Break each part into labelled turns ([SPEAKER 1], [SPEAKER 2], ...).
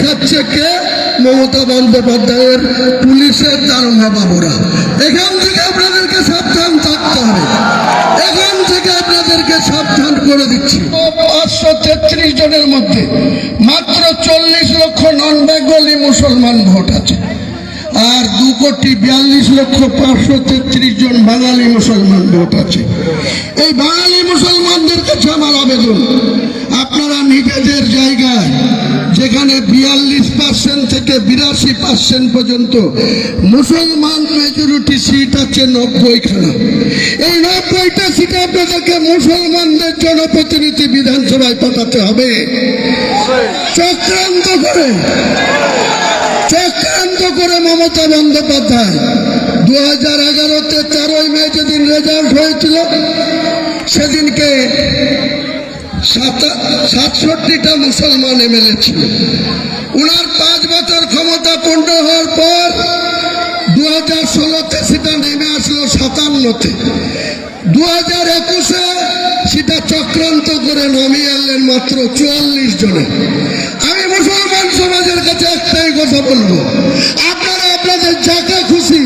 [SPEAKER 1] খাচ্ছে কে? মমতা বন্দ্যোপাধ্যায়ের পুলিশের দারোগা বাবুরা। এখান থেকে আপনাদেরকে সাবধান থাকতে হবে, এখান থেকে আপনাদেরকে সাবধান করে দিচ্ছি। 533 জনের মধ্যে মাত্র 40 লক্ষ নন বেঙ্গলি মুসলমান ভোট আছে, আর 2,42,533 জন বাঙালি মুসলমান ভোট আছে। এই বাঙালি মুসলমানদের কাছে আমার আবেদন, আপনারা নিজেদের জায়গায় যেখানে 42% থেকে 82% পর্যন্ত মুসলমান মেজরিটি সিট আছে 90খানা, এই 90টা সিটে আপনাদেরকে মুসলমানদের জনপ্রতিনিধি বিধানসভায় পাঠাতে হবে। চক্রান্ত করে মমতা বন্দ্যোপাধ্যায় 2011-তে 4ই মে যেদিন রেজাল্ট হয়েছিল, সেদিনকে 67টা মুসলমান এমএলএ ছিল। উনার 5 বছর ক্ষমতা পূর্ণ হওয়ার পর 2016-তে সেটা নেমে আসলো 57-তে। 2021-এ সেটা চক্রান্ত করে নামিয়ে আনলেন মাত্র 44 জনে। আমি মুসলমান সমাজের কাছে একটাই কথা বলবো, আপনারা আপনাদের যাকে খুশি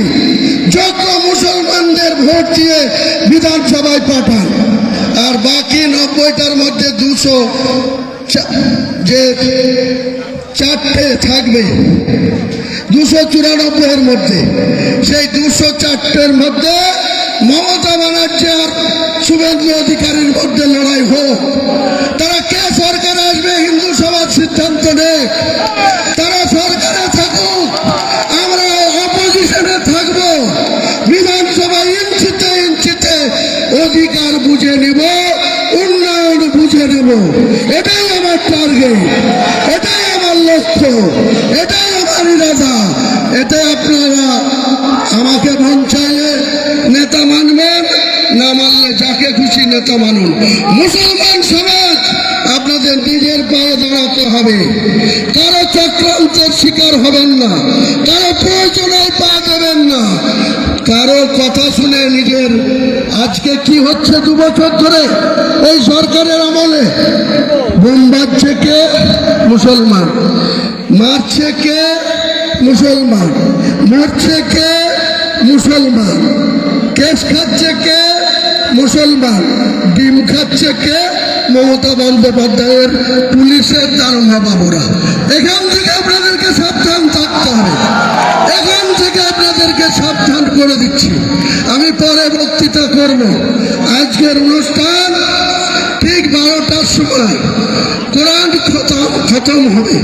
[SPEAKER 1] যোগ্য মুসলমানদের ভোট দিয়ে বিধানসভায় পাঠান, আর বাকি 90টার মধ্যে 200 যে 4টে থাকবে 294-এর মধ্যে, সেই 204-এর মধ্যে মমতা ব্যানার্জি আর শুভেন্দু অধিকারীর মধ্যে লড়াই হোক। তারা কে সরকারে আসবে হিন্দু সমাজ সিদ্ধান্ত নেই, তারা সরকারে থাকুক, আমরা অপোজিশনে থাকবো। বিধানসভায় ইঞ্চিতে ইঞ্চিতে অধিকার বুঝে নিব, উন্নয়ন বুঝে নেব। এটাই আমার টার্গেট, এটাই আমার লক্ষ্য, এটাই আমার ইরাদা। এতে আপনারা আমাকে মন চাইলে নেতা মানবেন, না মানলে যাকে খুশি নেতা মানুন। মুসলমান সমাজ আপনাদের নিজের পায়ে দাঁড়াতে হবে, কারো চক্রান্তের শিকার হবেন না, কারো প্রয়োজনে পা দেবেন না, কারো কথা শুনে নিজের। আজকে কি হচ্ছে 2 বছর ধরে এই সরকারের আমলে? বোম বাজছে কে? মুসলমান। মারছে কে? মুসলমান। মরছে কে? মুসলমান। কেস খাচ্ছে কে? মুসলমান। ডিম খাচ্ছে কে? মমতা বন্দ্যোপাধ্যায়ের পুলিশের দারোগা বাবুরা। এখান থেকে আপনাদেরকে সাবধান থাকতে হবে, এখান থেকে আপনাদেরকে সাবধান করে দিচ্ছি। আমি পরে বক্তৃতা করব। আজকের অনুষ্ঠান ঠিক 12টার সময় কোরআন খতম হবে।